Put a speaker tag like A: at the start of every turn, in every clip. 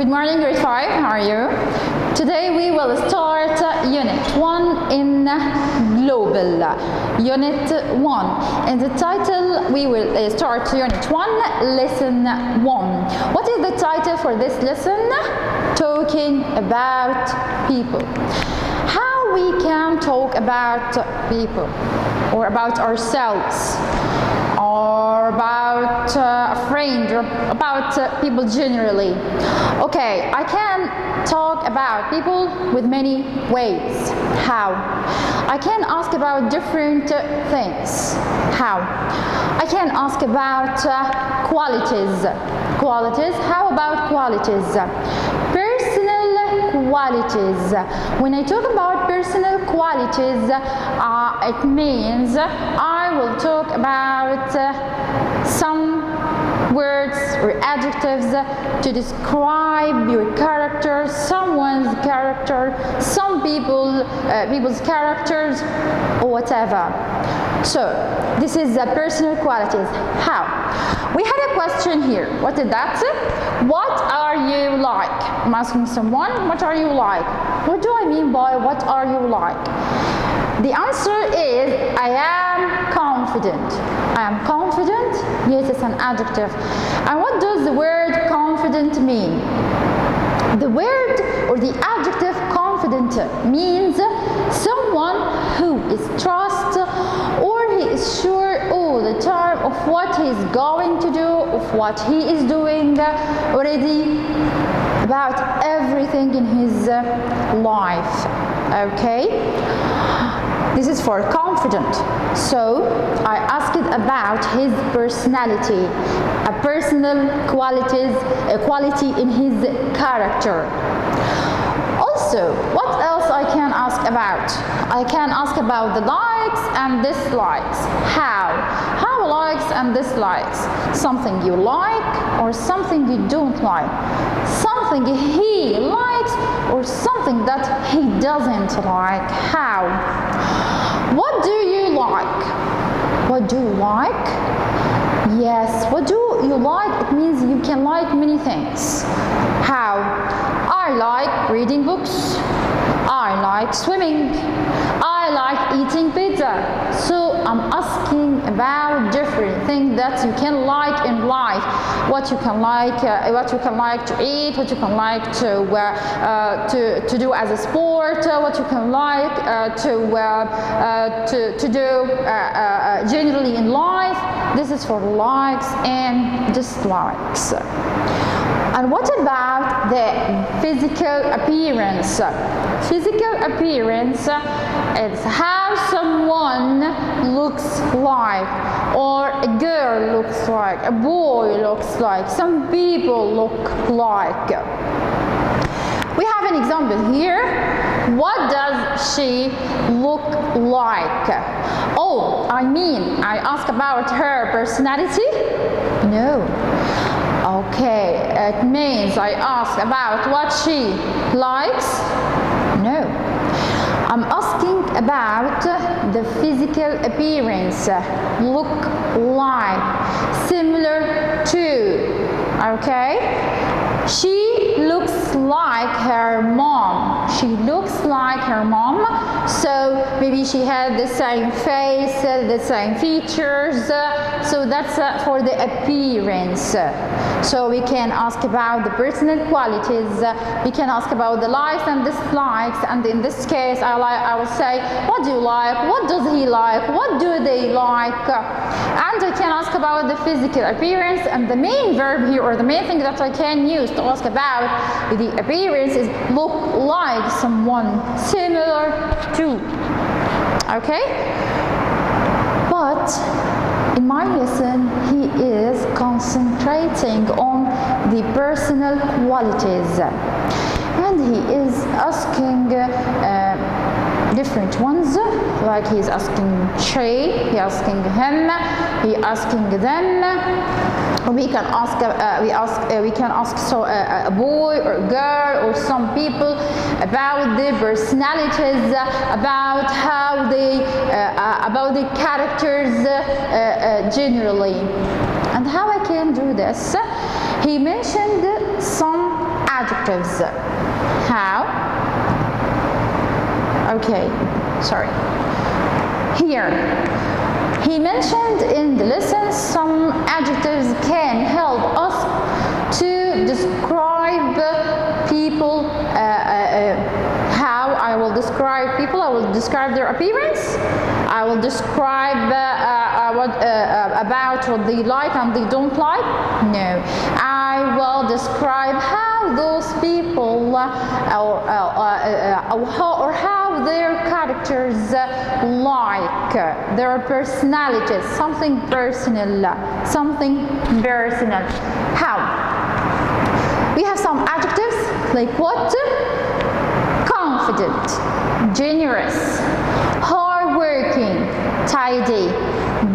A: Good morning, grade 5. How are you? Today we will start Unit 1 in Global. Unit 1. In the title, we will start Unit 1, Lesson 1. What is the title for this lesson? Talking about people. How we can talk about people or about ourselves, or about a friend, or about people generally. Okay, I can talk about people with many ways. How? I can ask about different things. How? I can ask about qualities. Qualities. How about qualities? Personal qualities. When I talk about personal qualities, it means I will talk about some words or adjectives to describe your character, someone's character, some people's characters, or whatever. So this is the personal qualities. How? We had a question here. What is that? What are you like? I'm asking someone, what are you like? What do I mean by what are you like? The answer is I am confident. I am confident. Yes, it's an adjective. And what does the word confident mean? The word or the adjective confident means someone who is trust or he is sure all the time of what he is going to do, of what he is doing already, about everything in his life. Okay? This is for confident. So I asked about his personality, a personal qualities, a quality in his character. Also, what else I can ask about? I can ask about the likes and dislikes. How? How likes and dislikes? Something you like or something you don't like? Something he likes or something that he doesn't like? How? What do you like? What do you like? Yes, what do you like? It means you can like many things. How? I like reading books. I like swimming. I like eating pizza. So I'm asking about different things that you can like in life. What you can like to eat, what you can like to do as a sport, what you can like to do generally in life. This is for likes and dislikes. And what about the physical appearance? Physical appearance is how someone looks like, or a girl looks like, a boy looks like, some people look like. We have an example here. What does she look like? Oh, I ask about her personality? No. Okay, it means I ask about what she likes? No. I'm asking about the physical appearance. Look like, similar to. Okay? She looks like her mom. She looks like her mom. So maybe she had the same face, the same features. So that's for the appearance. So we can ask about the personal qualities. We can ask about the likes and dislikes. And in this case, I will say, what do you like? What does he like? What do they like? And I can ask about the physical appearance. And the main verb here, or the main thing that I can use to ask about the appearance is look like someone, similar to. Okay? But in my lesson, he is concentrating on the personal qualities. And he is asking different ones, like he's asking she, he's asking him, he asking them. We can ask a boy or a girl or some people about their personalities, about how they about the characters generally. And how I can do this? He mentioned some adjectives. How? Okay, sorry. Here, he mentioned in the lesson some adjectives can help us to describe people. How I will describe people? I will describe their appearance. I will describe about what they like and they don't like. No, I will describe how those people or how their characters like their personalities, something personal, How? We have some adjectives like what? Confident, generous, hardworking, tidy,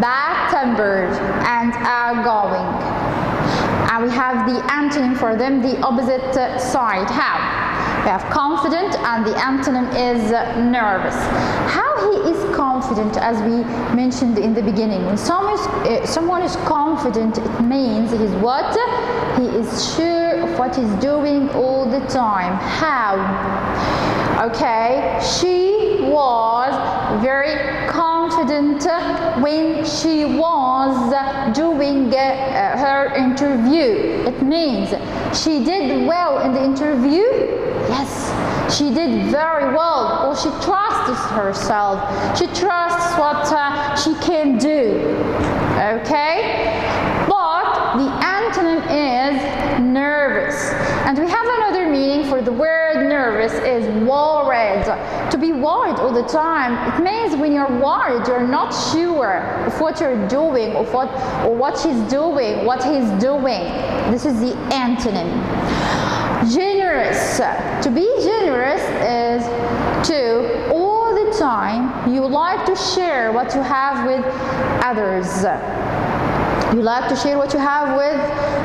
A: bad-tempered, and outgoing. And we have the antonym for them, the opposite side. How? We have confident, and the antonym is nervous. How he is confident, as we mentioned in the beginning. When someone is confident, it means he's what? He is sure of what he's doing all the time. How? Okay, she was very confident when she was doing her interview. It means she did well in the interview. Yes, she did very well because she trusts herself. She trusts what she can do. Okay? But the antonym is nervous. And we have another meaning for the word nervous is worried. To be worried all the time, it means when you're worried, you're not sure of what you're doing, of what she's doing, what he's doing. This is the antonym. Generous. To be generous is to all the time you like to share what you have with others. You like to share what you have with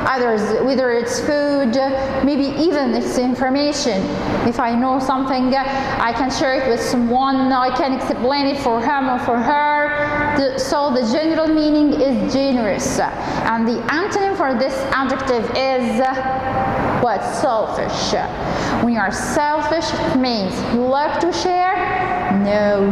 A: others, whether it's food, maybe even it's information. If I know something, I can share it with someone, I can explain it for him or for her. So the general meaning is generous. And the antonym for this adjective is what? Selfish. When you are selfish, it means you like to share. No,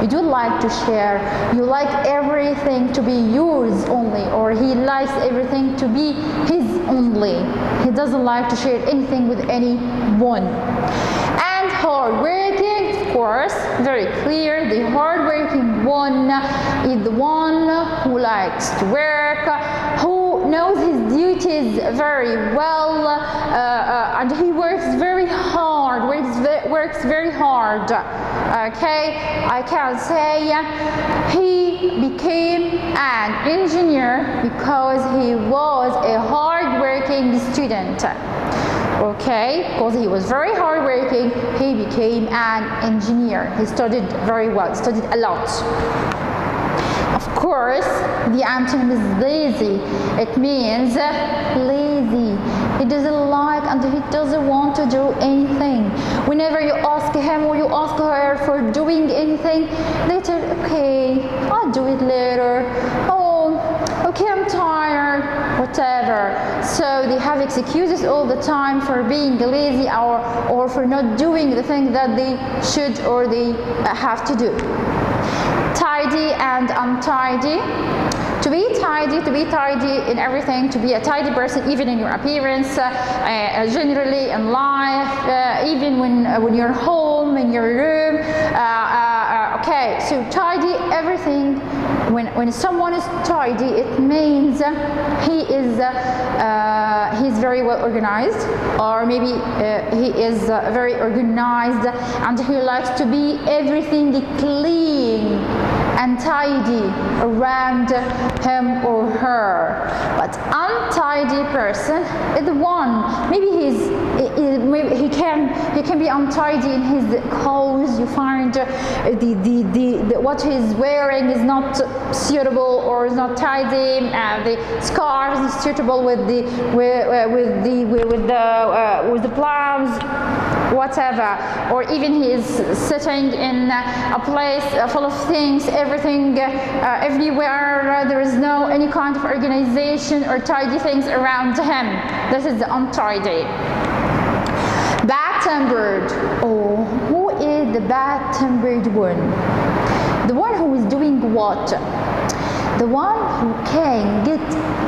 A: you do like to share. You like everything to be yours only, or he likes everything to be his only. He doesn't like to share anything with anyone. And hardworking, of course, very clear. The hardworking one is the one who likes to work, who knows his duties very well, and he works very hard. Works very hard. Okay, I can say he became an engineer because he was a hard-working student. Okay, because he was very hard-working, he became an engineer. He studied very well, studied a lot. Of course, the antonym is lazy. It means lazy. He doesn't like and he doesn't want to do anything. Whenever you ask him or you ask her for doing anything, they tell, okay, I'll do it later. Oh, okay, I'm tired, whatever. So they have excuses all the time for being lazy or for not doing the thing that they should or they have to do. Tidy and untidy. To be tidy in everything, to be a tidy person, even in your appearance, generally in life, even when you're home, in your room. Okay, so tidy everything. When someone is tidy, it means he's very well organized, or maybe he is very organized, and he likes to be everything clean and tidy around him or her. But untidy person is the one. Maybe he can be untidy in his clothes. You find what he's wearing is not suitable or is not tidy. The scarf is suitable with the blouse, whatever. Or even he is sitting in a place full of things. Everything, everywhere, there is no any kind of organization or tidy things around him. This is the untidy. bad-tempered. Oh, who is the bad-tempered one? The one who is doing what? The one who can get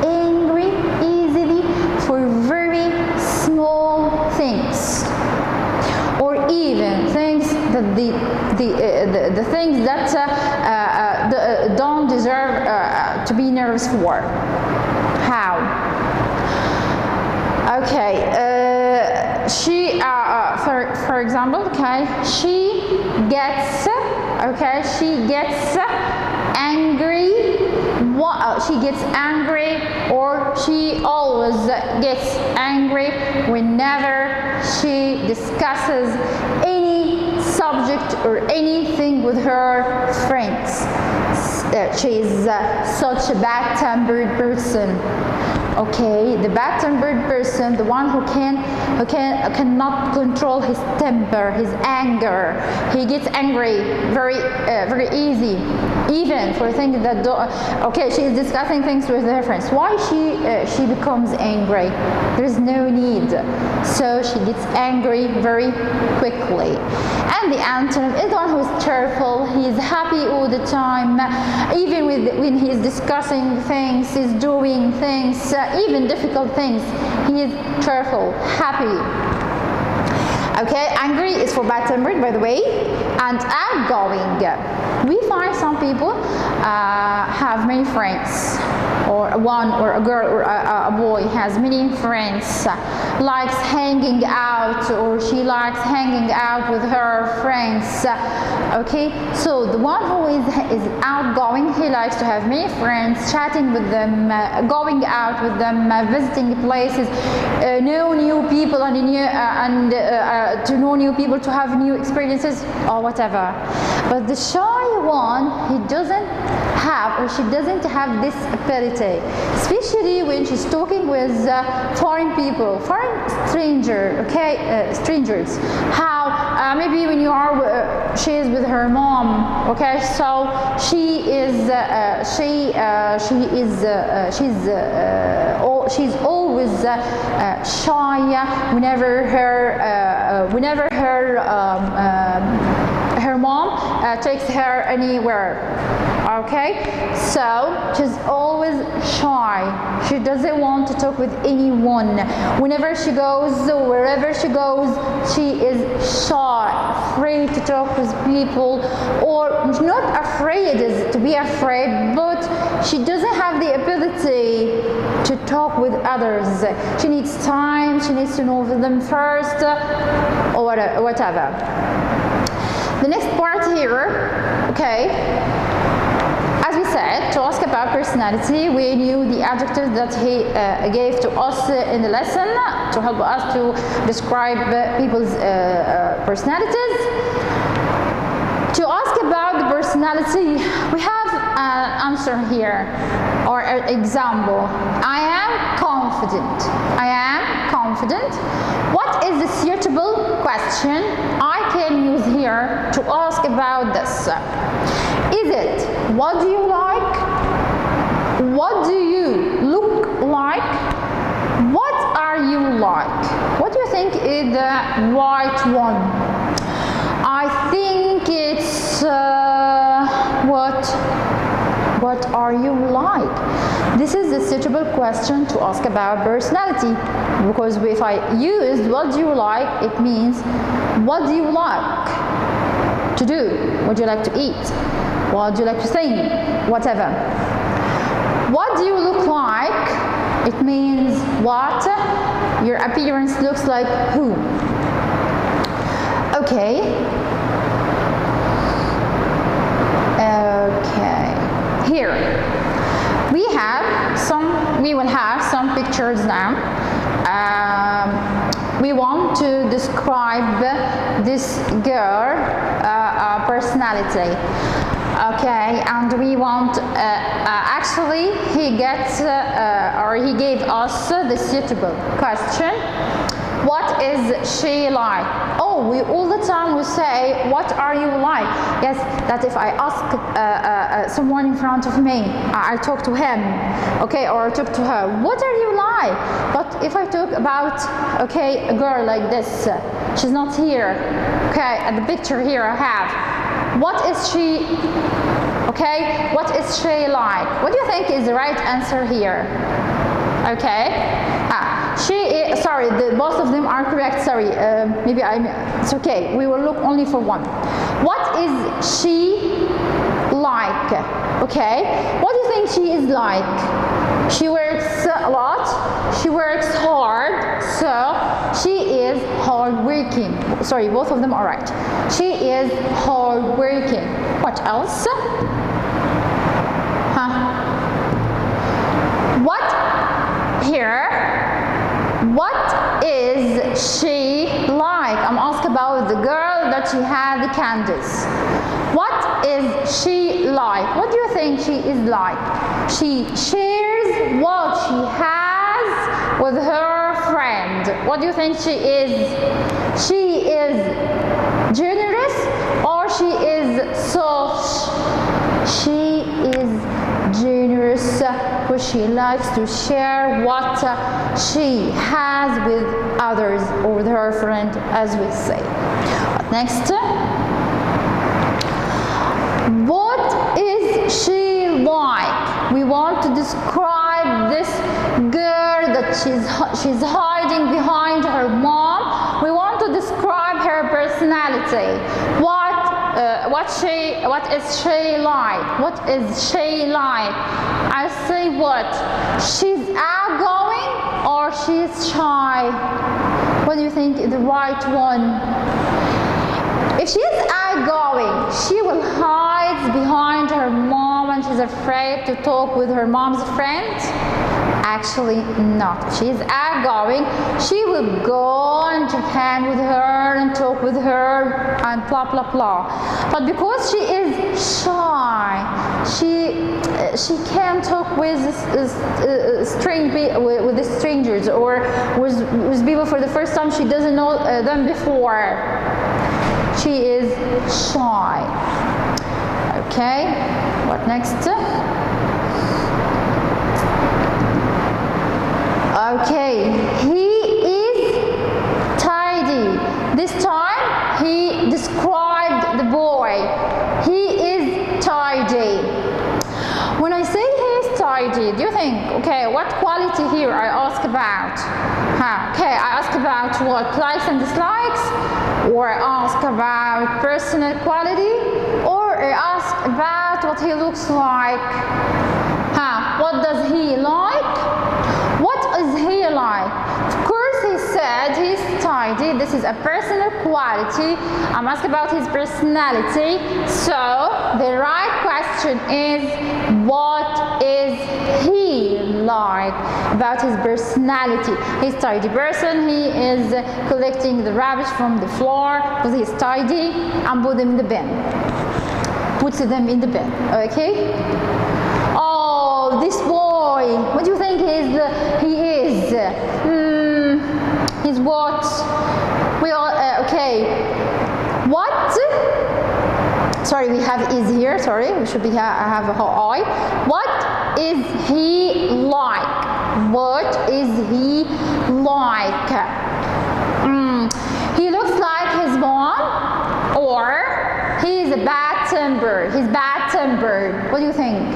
A: angry easily for very small things, or even things that the things that don't deserve to be nervous for. How? Okay, she for example, okay, she gets angry. She gets angry, or she always gets angry whenever she discusses any subject or anything with her friends. She's such a bad-tempered person. Okay, the bad-tempered person, the one who cannot control his temper, his anger. He gets angry very easy, even for things that okay, she is discussing things with her friends. Why she becomes angry? There is no need, so she gets angry very quickly. And the antonym is the one who is cheerful. He is happy all the time, even when he is discussing things, he's doing things. Even difficult things, he is cheerful, happy. Okay, angry is for bad-tempered, by the way, and outgoing. We find some people have many friends, or one or a girl or a boy has many friends, likes hanging out, or she likes hanging out with her friends. Okay, so the one who is outgoing, he likes to have many friends, chatting with them, going out with them, visiting places, know new people and to know new people, to have new experiences or whatever. But the shy one, he doesn't have, or she doesn't have this ability, especially when she's talking with foreign people, foreign strangers. How maybe when you are, she is with her mom. Okay, so she's always shy whenever her mom takes her anywhere. Okay, so she's always shy. She doesn't want to talk with anyone. Whenever she goes, wherever she goes, she is shy, afraid to talk with people, or not afraid to be afraid, but she doesn't have the ability to talk with others. She needs time, she needs to know them first, or whatever. The next part here, okay, as we said, to ask about personality, we knew the adjectives that he gave to us in the lesson to help us to describe people's personalities. To ask about the personality, we have an answer here, or an example. I am confident. I am confident. What is the suitable question I can use here to ask about this? Is it, what do you like? What do you look like? What are you like? What do you think is the right one? I think it's what are you like? This is a suitable question to ask about personality, because if I use what do you like, it means what do you like to do? What do you like to eat? What do you like to sing? Whatever. What do you look like? It means what your appearance looks like. Who? Okay. Here we will have some pictures now. We want to describe this girl personality. Okay, and we want actually he gave us the suitable question. What is she like? Oh, we all the time we say, what are you like? Yes, that if I ask someone in front of me, I talk to him, okay, or I talk to her, what are you like? But if I talk about, okay, a girl like this, she's not here, okay, and the picture here I have, what is she, okay, what is she like? What do you think is the right answer here? Okay, she is, sorry, both of them are correct, sorry, maybe it's okay, we will look only for one. What is she like? Okay, what do you think she is like? She works a lot, she works hard, so she is hardworking. Sorry, both of them are right. She is hardworking. What else? What here? What is she like? I'm asking about the girl that she had the candles. What is she like? What do you think she is like? She shares what she has with her friend. What do you think she is? She is generous or she is soft? She is generous, because she likes to share what she has with others or with her friend, as we say. Next, what is she like? We want to describe this girl that she's hiding behind her mom. We want to describe her personality. What is she like? What is she like? I say what? She's outgoing or she's shy? What do you think is the right one? If she's outgoing, she will hide behind her mom and she's afraid to talk with her mom's friends. Actually not. If she is outgoing, she will go and shake hands with her and talk with her and blah blah blah. But because she is shy, she can't talk with the strangers or with people for the first time. She doesn't know them before. She is shy. Okay, what next? Okay, he is tidy. This time he described the boy. He is tidy. When I say he is tidy, do you think, okay, what quality here I ask about? Okay, I ask about what, likes and dislikes, or I ask about personal quality, or I ask about what he looks like. What does he like? What is he like? Of course, he said he's tidy. This is a personal quality. I'm asking about his personality. So the right question is, what is he like? About his personality. He's a tidy person. He is collecting the rubbish from the floor because he's tidy and put them in the bin. Puts them in the bin. Okay? Oh, this boy. What do you think he is? He's what? We all okay. What? Sorry, we have is here. Sorry, we should be have a whole I. What is he like? What is he like? He looks like his mom, or he is a bad temper. He's bad tempered. What do you think?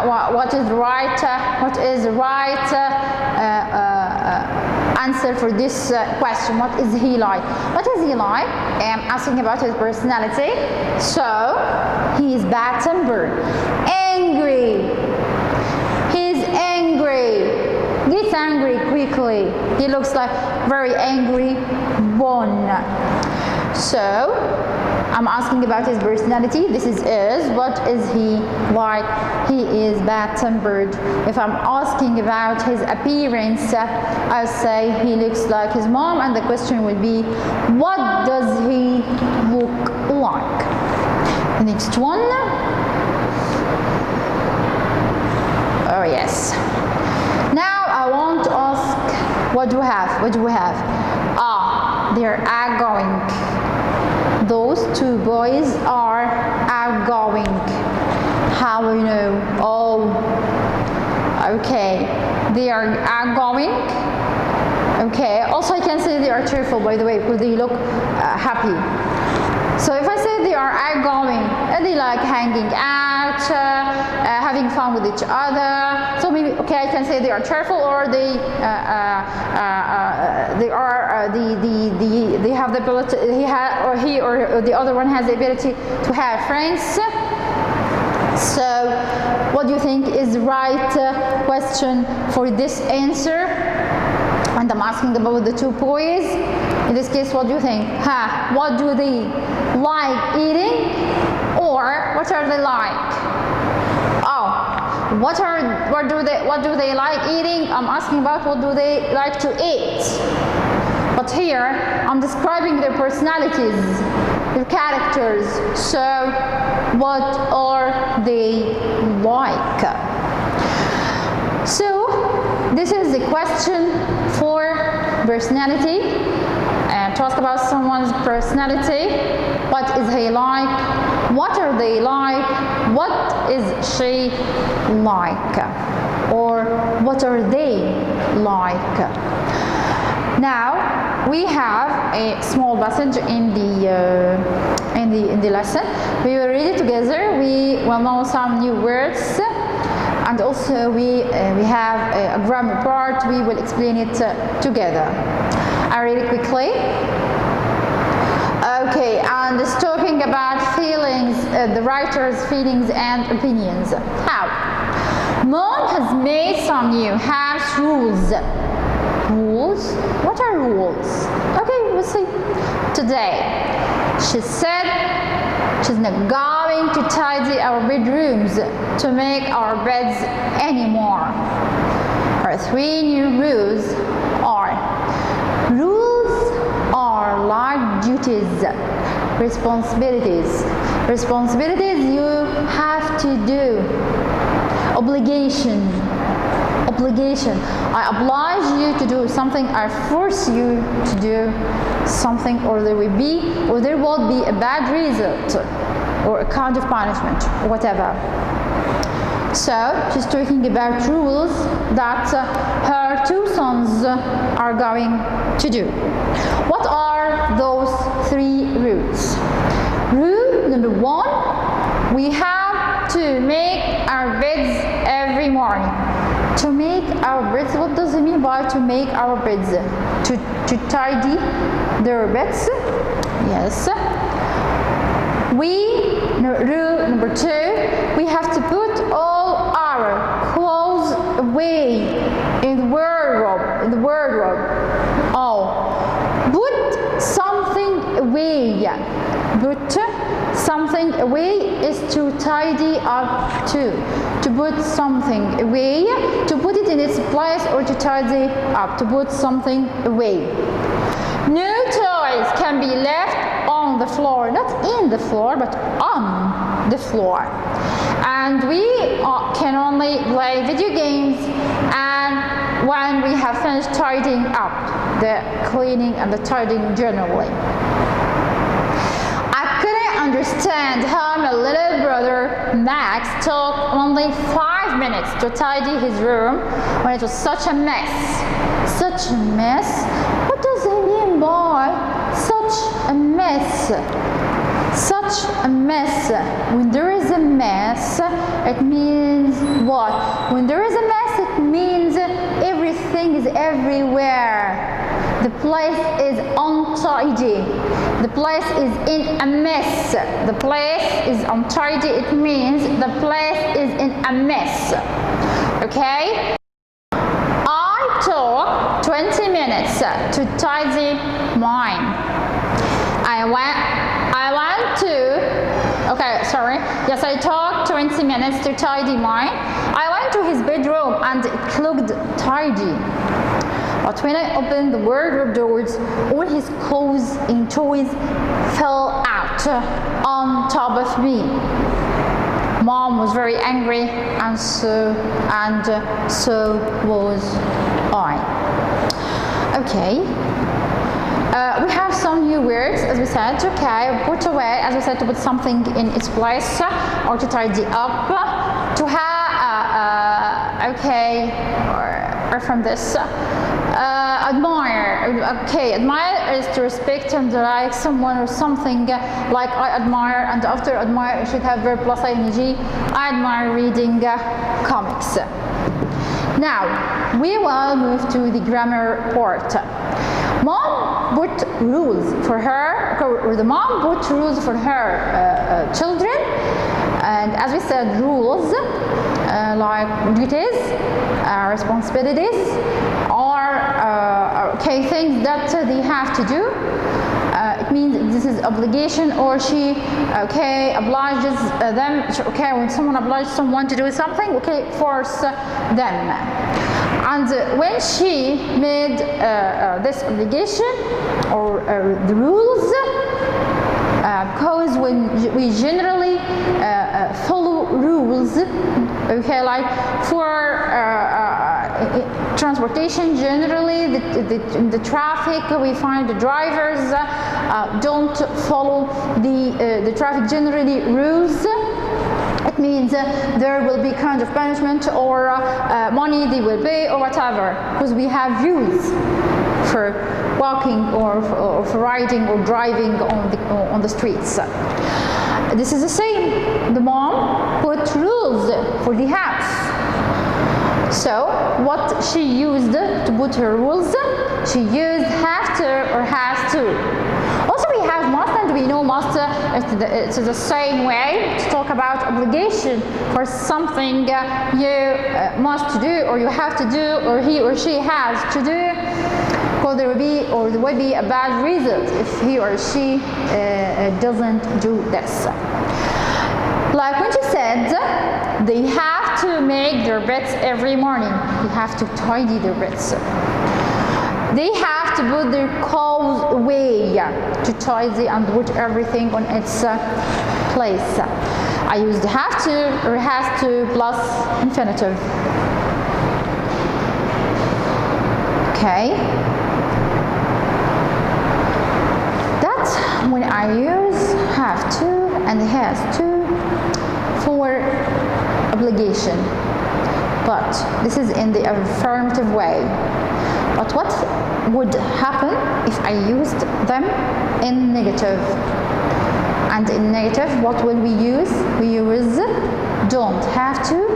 A: What is right? What is the right answer for this question? What is he like? What is he like? I'm asking about his personality. So he is bad tempered, angry. He's angry. Gets angry quickly. He looks like very angry one. So I'm asking about his personality. This is what is he like? He is bad-tempered. If I'm asking about his appearance, I'll say he looks like his mom, and the question will be, what does he look like? The next one. Oh yes. Now I want to ask, what What do we have? What do we have? They are outgoing. Those two boys are outgoing. How do you know? Oh, okay. They are outgoing. Okay. Also, I can say they are cheerful, by the way, because they look happy. So if I say they are outgoing, they like hanging out, having fun with each other. So maybe, okay, I can say they are cheerful, or they have the ability. He or the other one has the ability to have friends. So, what do you think is the right question for this answer? And I'm asking about the two boys. In this case, what do you think? What do they like eating, or what are they like? What do they like eating? I'm asking about what do they like to eat. But here, I'm describing their personalities, their characters. So, what are they like? So, this is the question for personality. To ask about someone's personality. What is he like? What are they like? What is she like? Or what are they like? Now we have a small passage in the lesson. We will read it together. We will know some new words, and also we have a grammar part. We will explain it together. I read it quickly. Okay, and it's talking about feelings, the writer's feelings and opinions. How? Mom has made some new house rules. Rules? What are rules? Okay, we'll see. Today, she said she's not going to tidy our bedrooms to make our beds anymore. Her 3 new rules are: rules are like duties, responsibilities. Responsibilities you have to do. Obligation. I oblige you to do something. I force you to do something, or there will be a bad result, or a kind of punishment, or whatever. So she's talking about rules that her 2 sons are going to do. What are those 3 rules? Rule number 1, we have to make our beds every morning. To make our beds, what does it mean by to make our beds? To tidy their beds? Yes. Rule number 2, we have to put all our clothes away in the wardrobe. Put something away. Put something away is to tidy up to. To put something away, to put it in its place, or to tidy up, to put something away. No toys can be left on the floor, not in the floor, but on the floor. And we can only play video games and when we have finished tidying up, the cleaning and the tidying generally. I couldn't understand how my little brother Max took only 5 minutes to tidy his room when it was such a mess. Such a mess? What does he mean by such a mess? Such a mess. When there is a mess, it means what? When there is a mess, it means everything is everywhere. The place is untidy. The place is in a mess. The place is untidy. It means the place is in a mess. Okay? I took 20 minutes to tidy mine. I took 20 minutes to tidy mine. I went to his bedroom and it looked tidy. But when I opened the wardrobe doors, all his clothes and toys fell out on top of me. Mom was very angry, and so was I. Okay. We have some new words, as we said. Okay, put away, as we said, to put something in its place or to tidy up. To have, okay, or from this. Admire. Okay, admire is to respect and like someone or something. Like I admire, and after admire, it should have verb plus ing. I admire reading comics. Now, we will move to the grammar part. Mom put rules for her, or the mom put rules for her children. And as we said, rules like duties, responsibilities, or okay, things that they have to do. It means this is obligation, or she okay obliges them. Okay, when someone obliges someone to do something, okay, force them. And when she made this obligation or the rules, because when we generally follow rules, okay, like for transportation, generally the traffic, we find the drivers don't follow the traffic generally rules. It means there will be kind of punishment or money they will pay or whatever, because we have rules for walking or for riding or driving on the streets. This is the same. The mom put rules for the house. So what she used to put her rules, she used have to or has to. Also we have must, and we know must it's the same way to talk about obligation for something you must do or you have to do or he or she has to do. Because there will be a bad result if he or she doesn't do this. Like when she said, they have to make their beds every morning. They have to tidy their beds. They have to put their clothes away to tidy and put everything on its place. I used have to or has to plus infinitive. Okay. That's when I use have to and has to for obligation. But this is in the affirmative way. But what would happen if I used them in negative? And in negative, what will we use? We use don't have to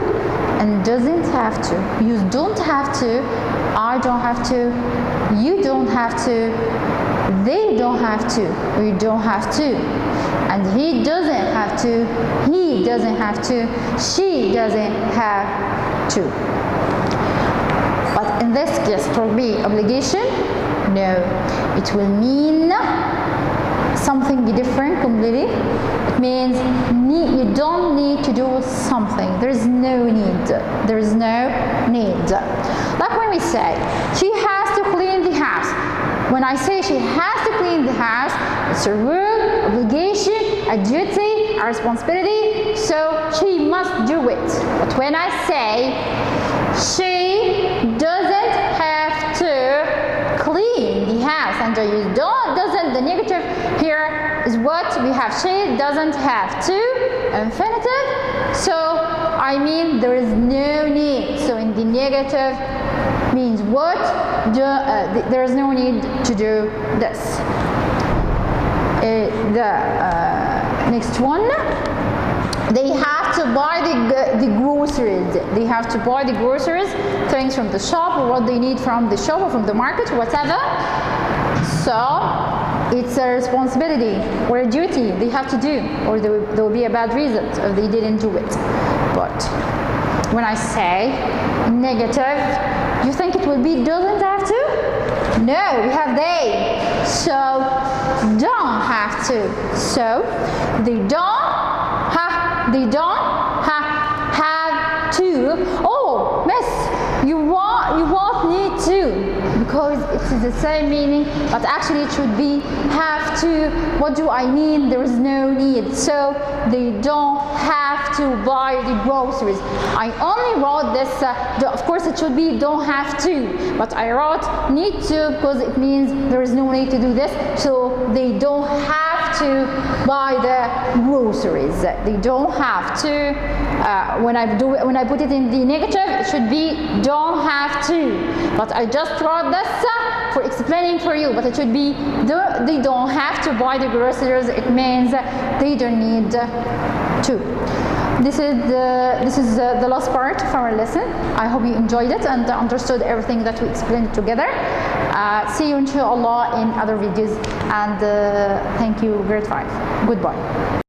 A: and doesn't have to. We use don't have to, I don't have to, you don't have to, they don't have to, we don't have to. And he doesn't have to, he doesn't have to, she doesn't have to. But in this case, it will be obligation? No. It will mean something different completely. It means you don't need to do something. There is no need. There is no need. Like when we say, she has to clean the house. When I say she has to clean the house, it's a rule, obligation, a duty, a responsibility, so she must do it. But when I say she doesn't have to clean the house, and I use doesn't, the negative here is what we have. She doesn't have to, infinitive, so I mean there is no need. So in the negative means what? There is no need to do this. Next one, they have to buy the groceries. They have to buy the groceries, things from the shop or what they need from the shop or from the market, whatever. So it's a responsibility or a duty they have to do, or there will be a bad result if they didn't do it. But when I say negative, you think it will be doesn't have to? No, we have they. So don't have to. So they don't have to. Oh, miss, you won't need to, because it's the same meaning, but actually it should be have to. What do I mean? There is no need. So they don't have to buy the groceries. I only wrote this, of course it should be don't have to, but I wrote need to because it means there is no need to do this, so they don't have to buy the groceries. They don't have to. When I put it in the negative, it should be don't have to. But I just wrote this for explaining for you. But it should be they don't have to buy the groceries. It means they don't need to. This is the last part of our lesson. I hope you enjoyed it and understood everything that we explained together. See you inshallah in other videos, and thank you, grade 5. Goodbye.